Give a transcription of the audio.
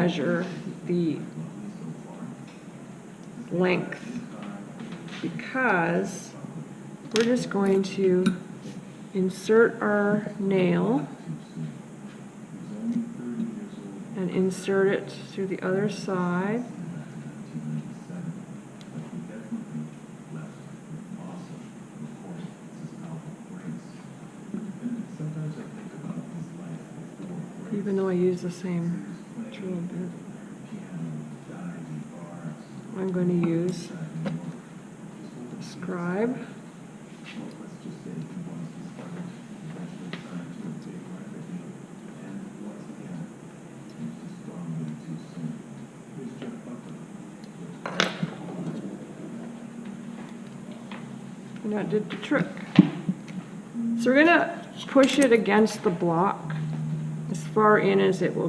measure the length because we're just going to insert our nail and insert it through the other side. Even though I use the same drill bit, I'm going to use the scribe. And that did the trick. So we're going to push it against the block as far in as it will